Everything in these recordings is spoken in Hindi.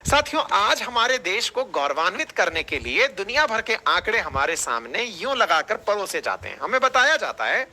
साथियों, आज हमारे देश को गौरवान्वित करने के लिए दुनिया भर के आंकड़े हमारे सामने यूं लगाकर परोसे जाते हैं। हमें बताया जाता है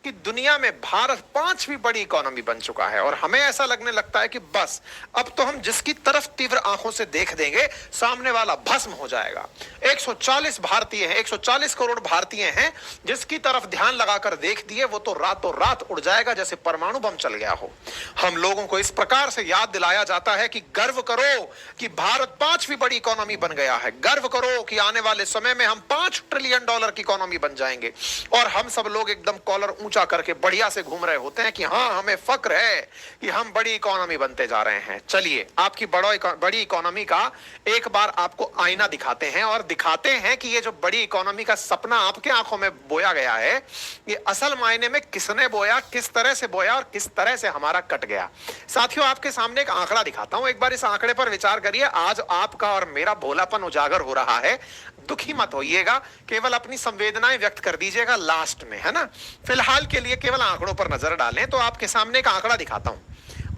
कि दुनिया में भारत 5वीं बड़ी इकोनॉमी बन चुका है और हमें ऐसा लगने लगता है कि बस अब तो हम जिसकी तरफ तीव्र आंखों से देख देंगे सामने वाला भस्म हो जाएगा। 140 भारतीय हैं, 140 करोड़ भारतीय हैं, जिसकी तरफ ध्यान लगाकर देख दिए वो तो रातों रात उड़ जाएगा जैसे परमाणु बम चल गया हो। हम लोगों को इस प्रकार से याद दिलाया जाता है कि गर्व करो कि भारत 5वीं बड़ी इकोनॉमी बन गया है, गर्व करो कि आने वाले समय में हम $5 ट्रिलियन की इकोनॉमी बन जाएंगे। और हम सब लोग एकदम कॉलर ऊंचा करके बढ़िया से घूम रहे होते हैं कि हाँ, हमें फक्र है कि हम बड़ी इकोनॉमी बनते जा रहे हैं। चलिए, आपकी बड़ी इकोनॉमी का एक बार आपको आईना दिखाते हैं और दिखाते हैं कि ये जो बड़ी इकोनॉमी का सपना आपके आंखों में बोया गया है, ये असल मायने में किसने बोया, किस तरह से बोया और किस तरह से हमारा कट गया। साथियों, आपके सामने एक आंकड़ा दिखाता हूं, एक बार इस आंकड़े पर विचार करिए। आज आपका और मेरा भोलापन उजागर हो रहा है। दुखी मत होइएगा, केवल अपनी संवेदनाएं व्यक्त कर दीजिएगा लास्ट में, है ना। फिलहाल के लिए केवल आंकड़ों पर नजर डालें तो आपके सामने एक आंकड़ा दिखाता हूं।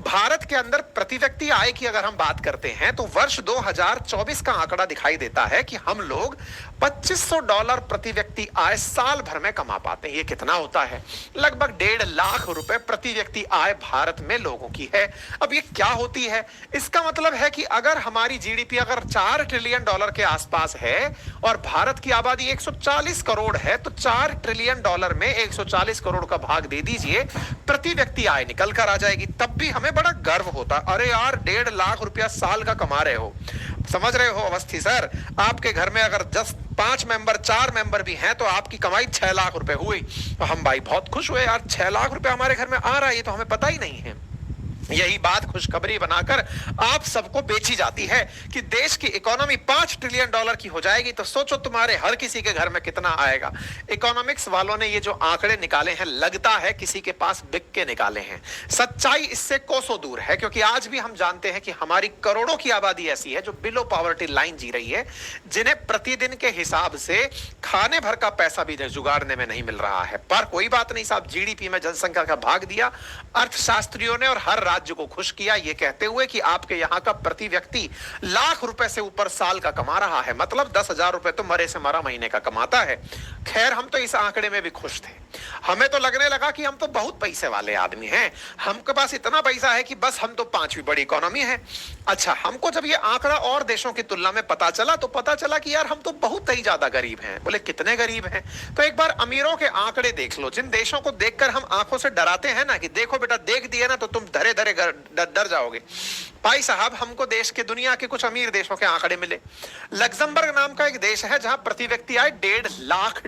भारत के अंदर प्रति व्यक्ति आय की अगर हम बात करते हैं तो वर्ष 2024 का आंकड़ा दिखाई देता है कि हम लोग $2500 प्रति व्यक्ति आय साल भर में कमा पाते हैं। ये कितना होता है? लगभग 1.5 लाख रुपए प्रति व्यक्ति आय भारत में लोगों की है। अब ये क्या होती है? इसका मतलब है कि अगर हमारी जीडीपी अगर $4 ट्रिलियन के आसपास है और भारत की आबादी 140 करोड़ है तो $4 ट्रिलियन में 140 करोड़ का भाग दे दीजिए, प्रति व्यक्ति आय निकल कर आ जाएगी। तब भी हमें बड़ा गर्व होता। अरे यार, 1.5 लाख रुपया साल का कमा रहे हो। समझ रहे हो अवस्थी सर? आपके घर में अगर 5 मेंबर 4 मेंबर भी हैं तो आपकी कमाई 6 लाख रुपए हुई। तो हम भाई बहुत खुश हुए यार, 6 लाख रुपए हमारे घर में आ रहा है, ये तो हमें पता ही नहीं है। यही बात खुशखबरी बनाकर आप सबको बेची जाती है कि देश की इकोनॉमी $5 ट्रिलियन की हो जाएगी। तो सोचो तुम्हारे हर किसी के घर में कितना आएगा। इकोनॉमिक्स वालों ने ये जो आंकड़े निकाले हैं, लगता है किसी के पास बिक के निकाले हैं। सच्चाई इससे कोसों दूर है, क्योंकि आज भी हम जानते हैं कि हमारी करोड़ों की आबादी ऐसी है जो बिलो पॉवर्टी लाइन जी रही है, जिन्हें प्रतिदिन के हिसाब से खाने भर का पैसा भी जुगाड़ने में नहीं मिल रहा है। पर कोई बात नहीं साहब, जीडीपी में जनसंख्या का भाग दिया अर्थशास्त्रियों ने और हर राज्य को खुश किया, ये कहते हुए कि आपके यहां का प्रति व्यक्ति लाख रुपए से ऊपर साल का कमा रहा है, मतलब 10,000 रुपए तो मरे से मरा महीने का कमाता है। खैर, हम तो इस आंकड़े में भी खुश थे। हमें तो लगने लगा कि हम तो बहुत पैसे वाले आदमी हैं, हमके पास इतना पैसा है कि बस हम तो 5वीं बड़ी इकोनॉमी है। अच्छा, हमको जब ये आंकड़ा और देशों की तुलना में पता चला तो पता चला कि यार हम तो बहुत ही ज्यादा गरीब हैं। बोले कितने गरीब हैं? तो एक बार अमीरों के आंकड़े देख लो, जिन देशों को देखकर हम आंखों से डराते हैं ना कि देखो बेटा, देख दिए ना तो तुम धरे धरे डर जाओगे। भाई साहब, हमको देश के दुनिया के कुछ अमीर देशों के आंकड़े मिले। लग्जमबर्ग नाम का एक देश है जहां प्रति व्यक्ति आय $1.5 लाख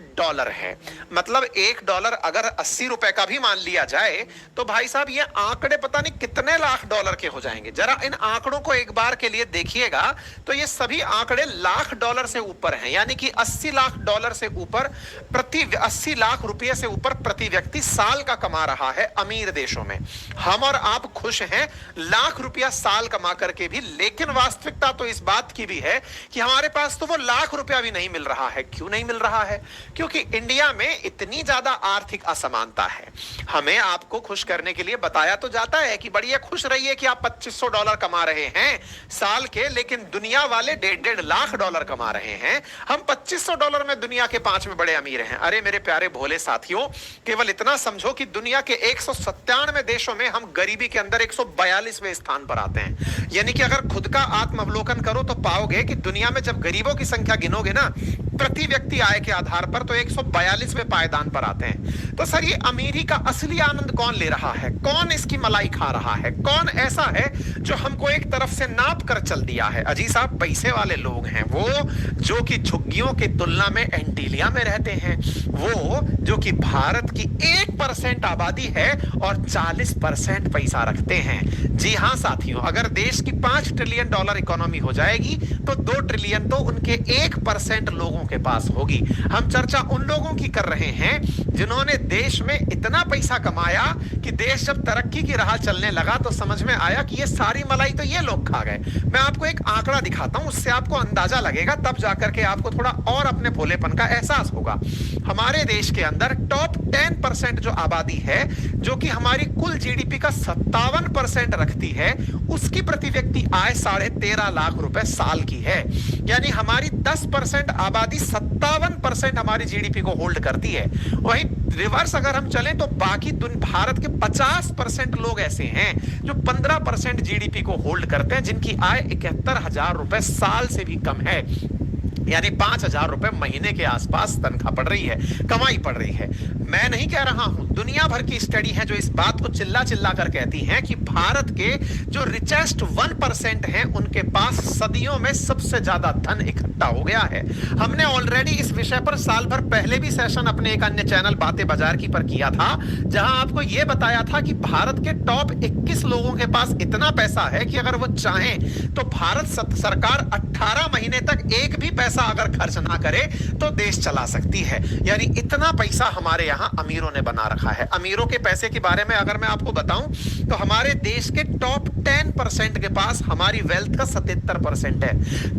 है। मतलब $1 अगर 80 रुपए का भी मान लिया जाए तो भाई साहब ये आंकड़े पता नहीं कितने लाख डॉलर के हो जाएंगे। जरा इन आंकड़ों को एक बार के लिए देखिएगा तो ये सभी आंकड़े $1,00,000 से ऊपर हैं, यानी कि $80 लाख से ऊपर, 80 लाख रुपए से ऊपर प्रति व्यक्ति साल का कमा रहा है अमीर देशों में। हम और आप खुश हैं लाख रुपया साल कमा करके भी, लेकिन वास्तविकता तो इस बात की भी है कि हमारे पास तो वो लाख रुपया भी नहीं मिल रहा है। क्यों नहीं मिल रहा है? क्योंकि इंडिया में इतनी ज्यादा आर्थिक असमानता है। हमें आपको खुश करने के लिए बताया तो जाता है कि बढ़िया खुश रहिए कि आप $2500 कमा रहे हैं साल के, लेकिन दुनिया वाले $1.5 लाख कमा रहे हैं। हम $2500 में दुनिया के 5वें बड़े अमीर हैं। अरे मेरे प्यारे भोले साथियों, केवल इतना समझो कि दुनिया के 197 देशों में हम गरीबी के अंदर 142वें स्थान पर आते हैं। यानी कि अगर खुद का आत्मावलोकन करो तो पाओगे कि दुनिया में जब गरीबों की संख्या गिनोगे ना प्रति व्यक्ति आय के आधार पर तो 142वें पायदान पर आते हैं। तो सर, ये अमीरी का असली आनंद कौन ले रहा है? कौन इसकी मलाई खा रहा है? कौन ऐसा है जो हमको एक तरफ से नाप कर चल दिया है? अजी साहब, पैसे वाले लोग हैं वो, जो कि झुग्गियों की तुलना में एंटीलिया में रहते हैं, वो जो कि भारत की 1% आबादी है और 40% पैसा रखते हैं। जी हां साथियों, अगर देश की $5 ट्रिलियन इकोनॉमी हो जाएगी तो $2 ट्रिलियन तो उनके 1% लोगों के पास होगी। हम चर्चा उन लोगों की कर रहे हैं जिन्होंने देश में इतना पैसा कमाया कि देश जब तरक्की की राह चलने लगा तो समझ में आया कि ये सारी मलाई तो ये लोग खा गए। मैं आपको एक आंकड़ा दिखाता हूं, उससे आपको अंदाजा लगेगा, तब जाकर के आपको थोड़ा और अपने भोलेपन का एहसास होगा। हमारे देश के अंदर टॉप 10% जो आबादी है, जो कि हमारी कुल जीडीपी का 57% रखती है, उसकी प्रति व्यक्ति आय 13.5 लाख रुपए साल की है। यानी हमारी 10% आबादी 57% हमारी जीडीपी को होल्ड करती है। वहीं रिवर्स अगर हम चलें तो बाकी भारत के 50% लोग ऐसे हैं जो 15% जीडीपी को होल्ड करते हैं, जिनकी आय 71,000 रुपए साल से भी कम है। यानी 5,000 रुपए महीने के आसपास तनख्वाह पड़ रही है, कमाई पड़ रही है। मैं नहीं कह रहा हूं, दुनिया भर की स्टडी है जो इस बात को चिल्ला चिल्ला कर कहती हैं कि भारत के जो रिचेस्ट 1% हैं उनके पास सदियों में सबसे ज्यादा धन इकट्ठा हो गया है। हमने ऑलरेडी इस विषय पर साल भर पहले भी सेशन अपने एक अन्य चैनल बातें बाजार की पर किया था, जहां आपको यह बताया था कि भारत के टॉप 21 लोगों के पास इतना पैसा है कि अगर वो चाहें तो भारत सरकार 18 महीने तक एक भी पैसा अगर खर्च ना करे तो देश चला सकती है। यानी इतना पैसा हमारे यहां अमीरों ने बना रखा है। अमीरों के पैसे के बारे में अगर मैं आपको बताऊं तो हमारे देश के टॉप 10% के पास हमारी वेल्थ का 77% है।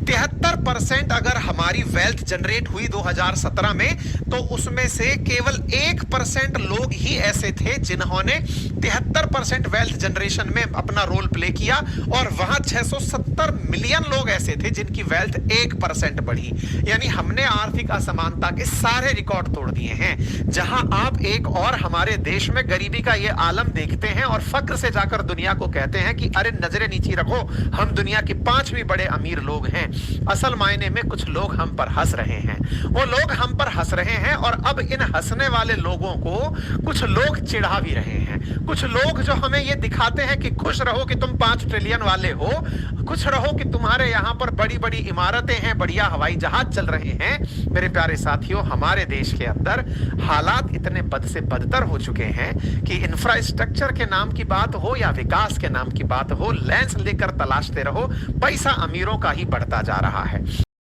73% अगर हमारी वेल्थ जनरेट हुई 2017 में, तो उसमें से केवल 1% लोग ही ऐसे थे जिन्होंने 73% वेल्थ जनरेशन में अपना रोल प्ले किया, और वहां 670 मिलियन लोग ऐसे थे जिनकी वेल्थ 1% बढ़ी। यानी हमने आर्थिक असमानता के सारे रिकॉर्ड तोड़ दिए हैं। जहां आप एक और हमारे देश में गरीबी का ये आलम देखते हैं और फक्र से जाकर दुनिया को कहते हैं कि अरे नजरें नीची रखो, हम दुनिया के 5वीं बड़े अमीर लोग हैं। असल मायने में कुछ लोग हम पर हंस रहे हैं। वो लोग हम पर हंस रहे हैं और अब इन हंसने वाले लोगों को कुछ लोग चिढ़ा भी रहे हैं। कुछ लोग जो हमें ये दिखाते हैं कि खुश रहो कि तुम 5 ट्रिलियन वाले हो, खुश रहो कि तुम्हारे यहां पर बड़ी बड़ी इमारतें हैं, बढ़िया हवाई जहाज चल रहे हैं। मेरे प्यारे साथियों, हमारे देश के अंदर हालात इतने बद से बदतर हो चुके हैं कि इंफ्रास्ट्रक्चर के नाम की बात हो या विकास के नाम की बात हो, लेंस लेकर तलाशते रहो, पैसा अमीरों का ही बढ़ता जा रहा है।